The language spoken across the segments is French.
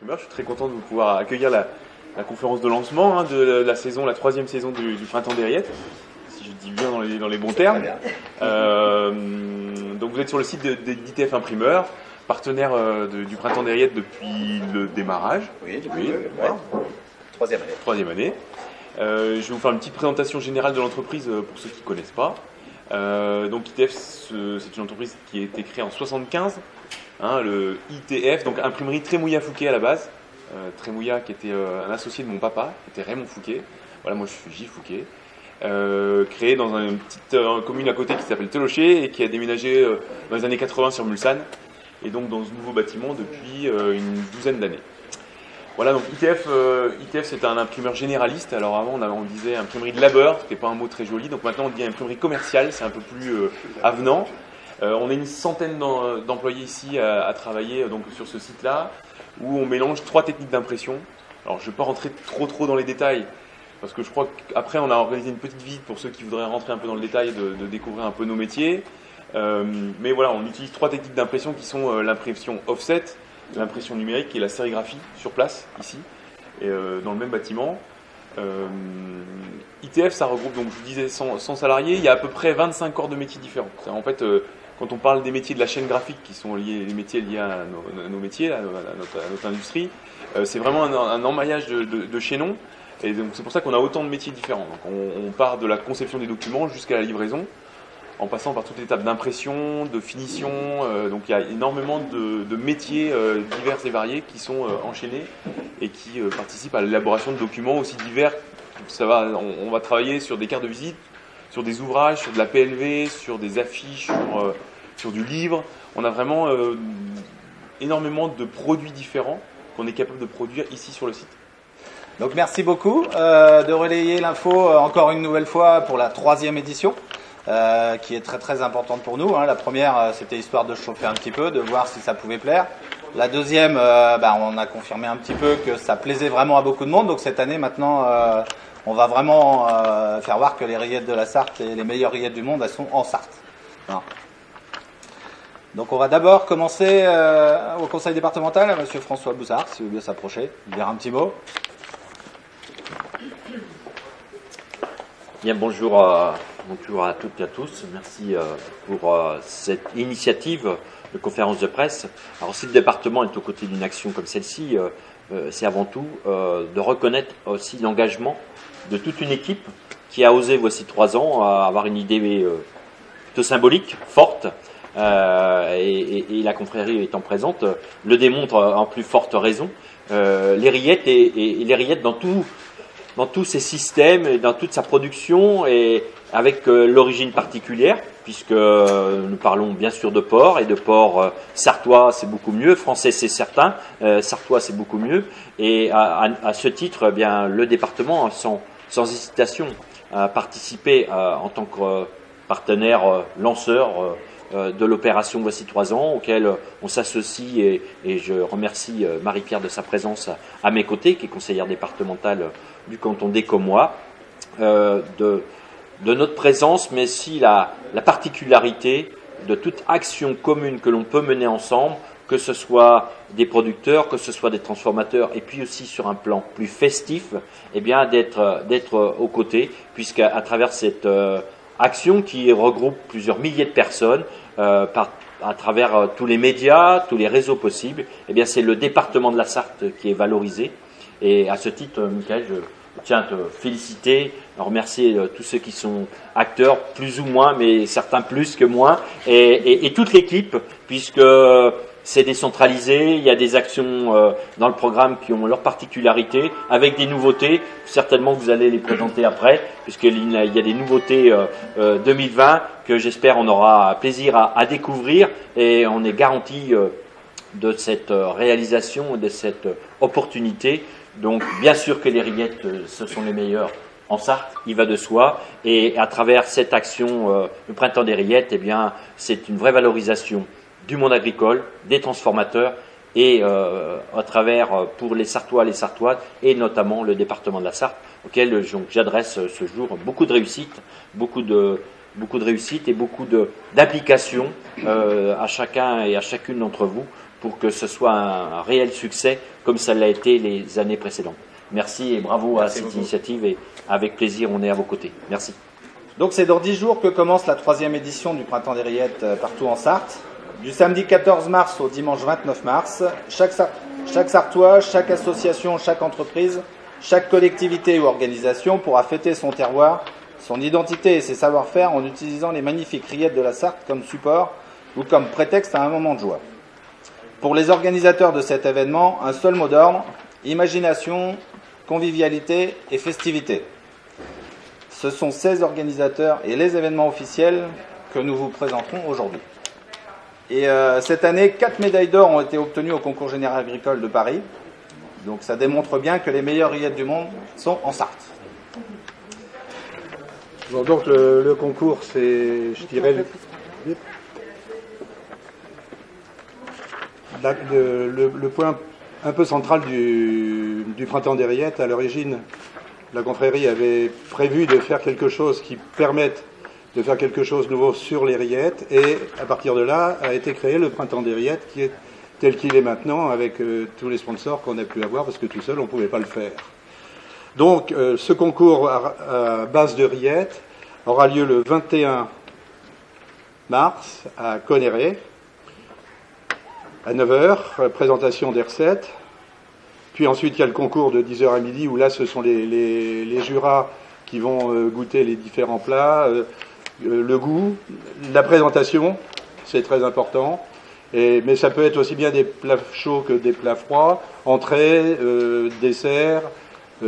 imprimeurs. Je suis très content de pouvoir accueillir la conférence de lancement de la saison, la 3e saison du Printemps des Rillettes, si je dis bien dans les bons termes. Donc vous êtes sur le site d'ITF Imprimeurs, partenaire du Printemps des Rillettes depuis le démarrage. Oui, depuis troisième année. Je vais vous faire une petite présentation générale de l'entreprise pour ceux qui ne connaissent pas. Donc ITF, c'est une entreprise qui a été créée en 75. Le ITF, donc imprimerie Trémouillat Fouquet à la base. Trémouillat qui était un associé de mon papa, qui était Raymond Fouquet. Voilà, moi je suis Gilles Fouquet. Créé dans une petite commune à côté qui s'appelle Telocher et qui a déménagé dans les années 80 sur Mulsanne. Et donc dans ce nouveau bâtiment depuis une douzaine d'années. Voilà, donc ITF c'est un imprimeur généraliste. Alors avant on disait imprimerie de labeur, c'était pas un mot très joli. Donc maintenant on dit imprimerie commerciale, c'est un peu plus avenant. On est une centaine d'employés ici à travailler donc sur ce site-là, où on mélange 3 techniques d'impression. Alors je ne vais pas rentrer trop dans les détails, parce que je crois qu'après on a organisé une petite visite pour ceux qui voudraient rentrer un peu dans le détail, de découvrir un peu nos métiers. Mais voilà, on utilise 3 techniques d'impression qui sont l'impression offset, l'impression numérique et la sérigraphie sur place, ici, et dans le même bâtiment. ITF, ça regroupe, donc je vous disais, 100 salariés. Il y a à peu près 25 corps de métiers différents. En fait, quand on parle des métiers de la chaîne graphique, qui sont les métiers liés à nos métiers, à notre industrie, c'est vraiment un emmaillage de chaînons. Et donc c'est pour ça qu'on a autant de métiers différents. Donc on part de la conception des documents jusqu'à la livraison, en passant par toutes les étapes d'impression, de finition. Donc il y a énormément de métiers divers et variés qui sont enchaînés et qui participent à l'élaboration de documents aussi divers. On va travailler sur des cartes de visite, sur des ouvrages, sur de la PLV, sur des affiches, sur du livre. On a vraiment énormément de produits différents qu'on est capable de produire ici sur le site. Donc merci beaucoup de relayer l'info encore une nouvelle fois pour la 3e édition. Qui est très importante pour nous. La première, c'était histoire de chauffer un petit peu, de voir si ça pouvait plaire. La deuxième, on a confirmé un petit peu que ça plaisait vraiment à beaucoup de monde. Donc cette année, maintenant, on va vraiment faire voir que les rillettes de la Sarthe et les meilleures rillettes du monde, elles sont en Sarthe. Voilà. Donc on va d'abord commencer au conseil départemental. Monsieur François Boussard, si vous voulez s'approcher, dire un petit mot. Bien, bonjour à toutes et à tous. Merci pour cette initiative de conférence de presse. Alors, si le département est aux côtés d'une action comme celle-ci, c'est avant tout de reconnaître aussi l'engagement de toute une équipe qui a osé, voici 3 ans, avoir une idée plutôt symbolique, forte, et la confrérie étant présente, le démontre en plus forte raison. Les rillettes et les rillettes dans tous ces systèmes et dans toute sa production et avec l'origine particulière, puisque nous parlons bien sûr de porc, et de porc sartois c'est beaucoup mieux, français c'est certain, sartois c'est beaucoup mieux, et à ce titre, eh bien, le département, sans hésitation, a participé en tant que partenaire lanceur de l'opération Voici 3 ans, auquel on s'associe, et je remercie Marie-Pierre de sa présence à mes côtés, qui est conseillère départementale du canton d'Écommois, de notre présence, mais aussi la particularité de toute action commune que l'on peut mener ensemble, que ce soit des producteurs, que ce soit des transformateurs, et puis aussi sur un plan plus festif, eh bien d'être aux côtés, puisqu'à travers cette action qui regroupe plusieurs milliers de personnes, à travers tous les médias, tous les réseaux possibles, eh bien c'est le département de la Sarthe qui est valorisé. Et à ce titre, Michael, je tiens à te féliciter, à remercier tous ceux qui sont acteurs, plus ou moins, mais certains plus que moi, et toute l'équipe, puisque c'est décentralisé, il y a des actions dans le programme qui ont leurs particularités, avec des nouveautés, certainement vous allez les présenter après, puisqu'il y a des nouveautés 2020 que j'espère on aura plaisir à découvrir, et on est garanti de cette réalisation, de cette opportunité. Donc bien sûr que les rillettes, ce sont les meilleures en Sarthe, il va de soi, et à travers cette action, le Printemps des Rillettes, eh bien, c'est une vraie valorisation du monde agricole, des transformateurs, et à travers, pour les Sartois, les Sartoises, et notamment le département de la Sarthe, auquel j'adresse ce jour beaucoup de réussite et beaucoup d'applications à chacun et à chacune d'entre vous, pour que ce soit un réel succès comme ça l'a été les années précédentes. Merci et bravo à cette initiative et avec plaisir on est à vos côtés. Merci. Donc c'est dans 10 jours que commence la 3e édition du Printemps des Rillettes partout en Sarthe. Du samedi 14 mars au dimanche 29 mars, chaque Sartois, chaque association, chaque entreprise, chaque collectivité ou organisation pourra fêter son terroir, son identité et ses savoir-faire en utilisant les magnifiques rillettes de la Sarthe comme support ou comme prétexte à un moment de joie. Pour les organisateurs de cet événement, un seul mot d'ordre, imagination, convivialité et festivité. Ce sont ces organisateurs et les événements officiels que nous vous présenterons aujourd'hui. Et cette année, 4 médailles d'or ont été obtenues au concours général agricole de Paris. Donc ça démontre bien que les meilleures rillettes du monde sont en Sarthe. Bon, donc le concours, c'est, je dirais, le point un peu central du Printemps des Rillettes. À l'origine, la confrérie avait prévu de faire quelque chose qui permette de faire quelque chose de nouveau sur les rillettes, et à partir de là a été créé le Printemps des Rillettes qui est tel qu'il est maintenant, avec tous les sponsors qu'on a pu avoir, parce que tout seul on ne pouvait pas le faire. Donc ce concours à base de rillettes aura lieu le 21 mars à Conneré, à 9h, présentation des recettes. Puis ensuite, il y a le concours de 10h à midi, où là, ce sont les jurats qui vont goûter les différents plats, le goût, la présentation, c'est très important. Mais ça peut être aussi bien des plats chauds que des plats froids, entrées, desserts,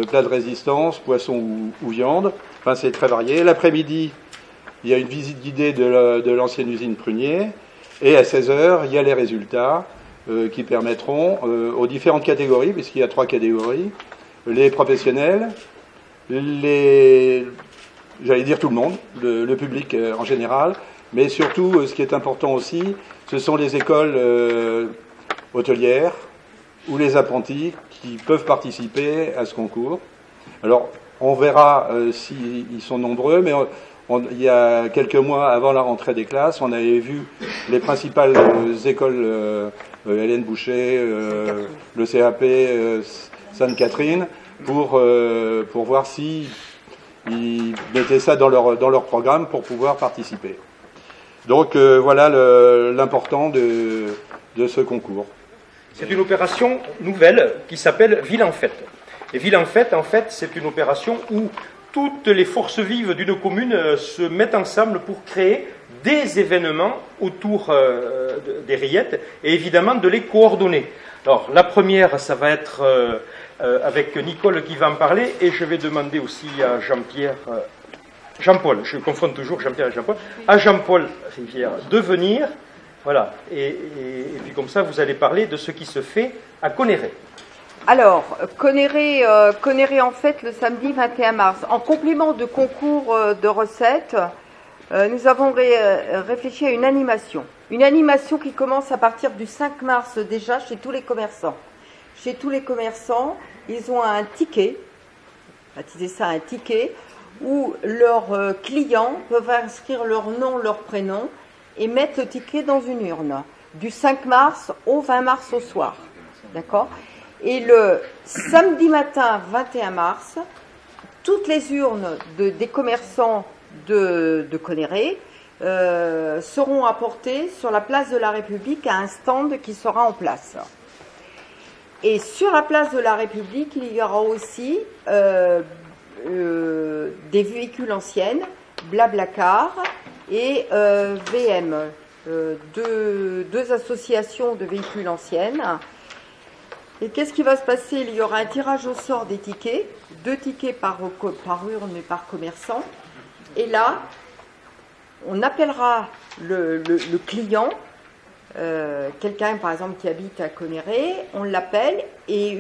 plats de résistance, poisson ou viande. Enfin, c'est très varié. L'après-midi, il y a une visite guidée de l'ancienne usine Prunier. Et à 16h, il y a les résultats qui permettront aux différentes catégories, puisqu'il y a 3 catégories, les professionnels, j'allais dire tout le monde, le public en général, mais surtout, ce qui est important aussi, ce sont les écoles hôtelières ou les apprentis qui peuvent participer à ce concours. Alors, on verra s'ils sont nombreux, mais il y a quelques mois avant la rentrée des classes, on avait vu les principales écoles, Hélène Boucher, le CAP, Sainte-Catherine, pour voir si ils mettaient ça dans leur programme pour pouvoir participer. Donc voilà l'important de ce concours. C'est une opération nouvelle qui s'appelle Ville en Fête. Et Ville en Fête, c'est une opération où toutes les forces vives d'une commune se mettent ensemble pour créer des événements autour des rillettes et évidemment de les coordonner. Alors la première, ça va être avec Nicole qui va en parler, et je vais demander aussi à Jean-Paul, je confonds toujours Jean-Pierre et Jean-Paul, à Jean-Paul Rivière de venir, voilà, et puis comme ça vous allez parler de ce qui se fait à Conneré. Alors, Conneré en fait le samedi 21 mars. En complément de concours de recettes, nous avons réfléchi à une animation. Une animation qui commence à partir du 5 mars déjà chez tous les commerçants. Chez tous les commerçants, ils ont un ticket, baptisé ça un ticket, où leurs clients peuvent inscrire leur nom, leur prénom et mettre le ticket dans une urne. Du 5 mars au 20 mars au soir. D'accord ? Et le samedi matin 21 mars, toutes les urnes des commerçants de Conneré seront apportées sur la place de la République à un stand qui sera en place. Et sur la place de la République, il y aura aussi des véhicules anciennes, Blablacar et VM, deux associations de véhicules anciennes. Et qu'est-ce qui va se passer? Il y aura un tirage au sort des tickets, 2 tickets par urne et par commerçant. Et là, on appellera le client, quelqu'un par exemple qui habite à Conneré, on l'appelle et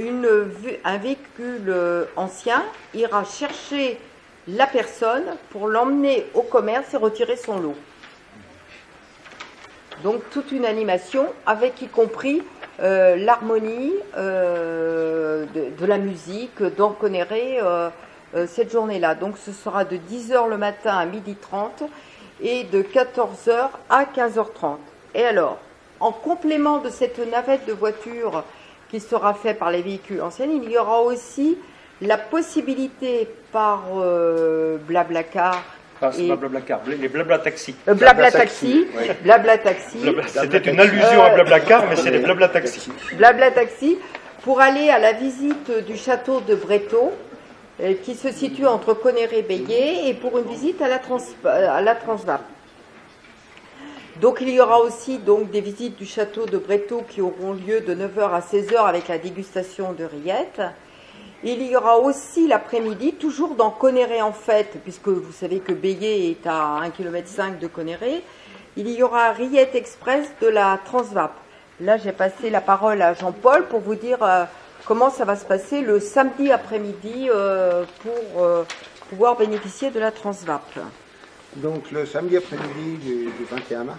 un véhicule ancien ira chercher la personne pour l'emmener au commerce et retirer son lot. Donc toute une animation avec y compris l'harmonie de la musique dans Conneré cette journée-là. Donc ce sera de 10h le matin à 12h30 et de 14h à 15h30. Et alors, en complément de cette navette de voiture qui sera faite par les véhicules anciens, il y aura aussi la possibilité par Blablacar. Ah, c'est pas Blablacar, les Blabla Taxi. Blabla Taxi. C'était une allusion à Blablacar, mais c'est les Blabla Taxi. Blabla Taxi, pour aller à la visite du château de Bréteau, qui se situe entre Conneré-Béguet, et pour une visite à la Transvape. Donc il y aura aussi donc des visites du château de Bréteau qui auront lieu de 9h à 16h avec la dégustation de rillettes. Il y aura aussi l'après-midi, toujours dans Conneré en fait, puisque vous savez que Béguet est à 1,5 km de Conneré, il y aura Rillettes Express de la Transvape. Là, j'ai passé la parole à Jean-Paul pour vous dire comment ça va se passer le samedi après-midi pour pouvoir bénéficier de la Transvape. Donc le samedi après-midi du 21 mars,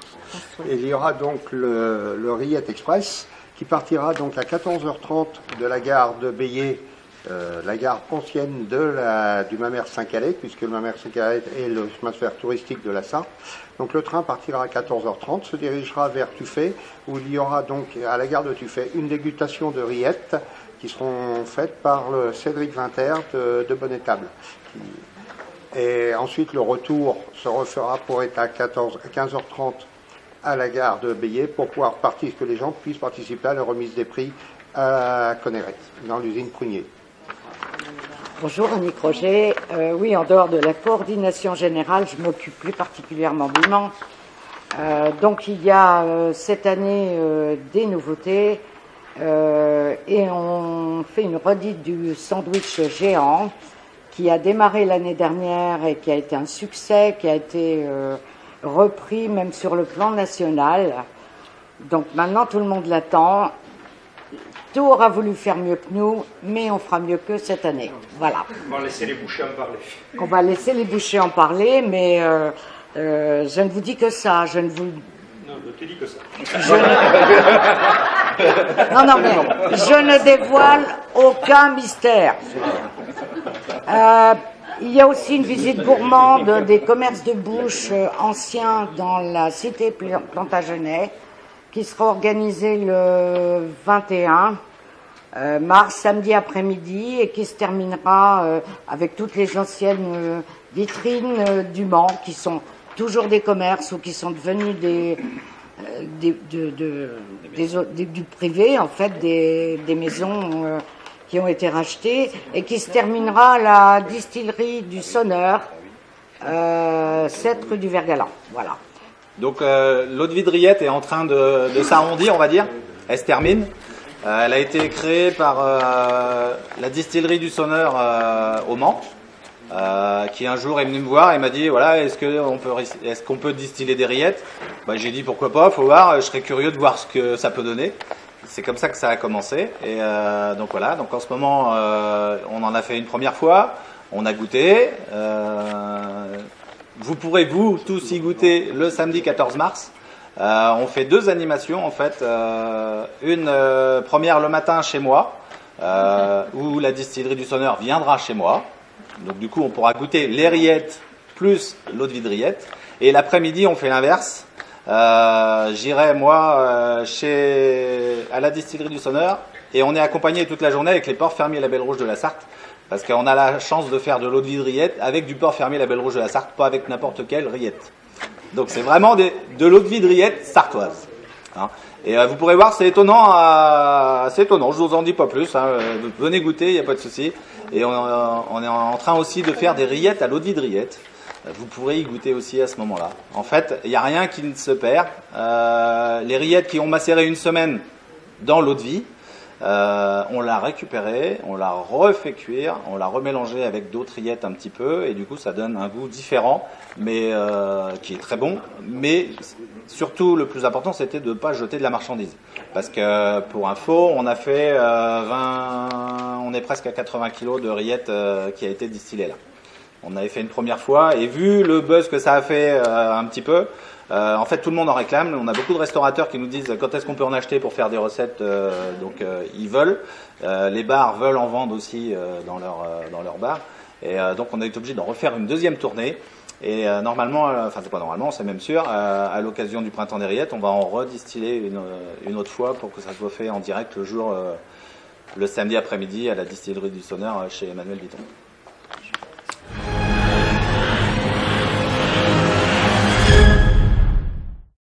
il y aura donc le Rillettes Express qui partira donc à 14h30 de la gare de Béguet, la gare ancienne du Mamers Saint-Calais, puisque le Mamers Saint-Calais est le chemin de fer touristique de la Sarthe. Donc le train partira à 14h30, se dirigera vers Tuffet, où il y aura donc à la gare de Tuffet une dégustation de rillettes qui seront faites par le Cédric Vinter de Bonne-Étable. Et ensuite le retour se refera pour être à 15h30 à la gare de Béguet pour pouvoir que les gens puissent participer à la remise des prix à Conneré, dans l'usine Prunier. Bonjour, Annick Roger. Oui, en dehors de la coordination générale, je m'occupe plus particulièrement du Mans. Donc il y a cette année des nouveautés et on fait une redite du sandwich géant qui a démarré l'année dernière et qui a été un succès, qui a été repris même sur le plan national. Donc maintenant tout le monde l'attend. Tout aura voulu faire mieux que nous, mais on fera mieux que cette année. Voilà. On va laisser les bouchers en parler. On va laisser les bouchers en parler, mais je ne vous dis que ça. Je ne vous... Non, je te dis que ça. Non, mais je ne dévoile aucun mystère. Il y a aussi une visite gourmande des commerces de bouche anciens dans la cité Plantagenet, qui sera organisée le 21 mars, samedi après-midi, et qui se terminera avec toutes les anciennes vitrines du Mans, qui sont toujours des commerces ou qui sont devenus du privé, en fait, des maisons qui ont été rachetées, et qui se terminera à la distillerie du Sonneur, 7 rue du Vert-Galant. Voilà. Donc l'eau de vie de rillettes est en train de s'arrondir, on va dire. Elle se termine. Elle a été créée par la distillerie du Sonneur au Mans, qui un jour est venu me voir et m'a dit voilà, est-ce qu'on peut distiller des rillettes. J'ai dit pourquoi pas, faut voir, je serais curieux de voir ce que ça peut donner. C'est comme ça que ça a commencé. Et donc voilà, donc en ce moment on en a fait une première fois, on a goûté. Vous pourrez vous tous y goûter le samedi 14 mars. On fait 2 animations en fait. Une première le matin chez moi, où la distillerie du Sonneur viendra chez moi. Donc du coup on pourra goûter les rillettes plus l'eau de vie de rillettes. Et l'après-midi on fait l'inverse. J'irai moi à la distillerie du Sonneur et on est accompagné toute la journée avec les porcs fermiers Label Rouge de la Sarthe. Parce qu'on a la chance de faire de l'eau de vie de rillette avec du porc fermier Label Rouge de la Sarthe, pas avec n'importe quelle rillette. Donc c'est vraiment de l'eau de vie de rillette sartoise. Hein. Et vous pourrez voir, c'est étonnant, je vous en dis pas plus, hein. Venez goûter, il n'y a pas de souci. Et on est en train aussi de faire des rillettes à l'eau de vie de rillette. Vous pourrez y goûter aussi à ce moment-là. En fait, il n'y a rien qui ne se perd. Les rillettes qui ont macéré une semaine dans l'eau de vie, on l'a récupérée, on l'a refait cuire, on l'a remélangée avec d'autres rillettes un petit peu, et du coup ça donne un goût différent, mais qui est très bon. Mais surtout, le plus important, c'était de ne pas jeter de la marchandise. Parce que pour info, on a fait on est presque à 80 kilos de rillettes qui a été distillée là. On avait fait une première fois, et vu le buzz que ça a fait un petit peu, en fait tout le monde en réclame. On a beaucoup de restaurateurs qui nous disent quand est-ce qu'on peut en acheter pour faire des recettes, donc ils veulent. Les bars veulent en vendre aussi dans leur bar. Et donc on a été obligé d'en refaire une deuxième tournée. Et normalement, enfin c'est pas normalement, c'est même sûr, à l'occasion du Printemps des Rillettes, on va en redistiller une autre fois pour que ça soit fait en direct le samedi après-midi à la distillerie du Sonneur chez Emmanuel Vuitton.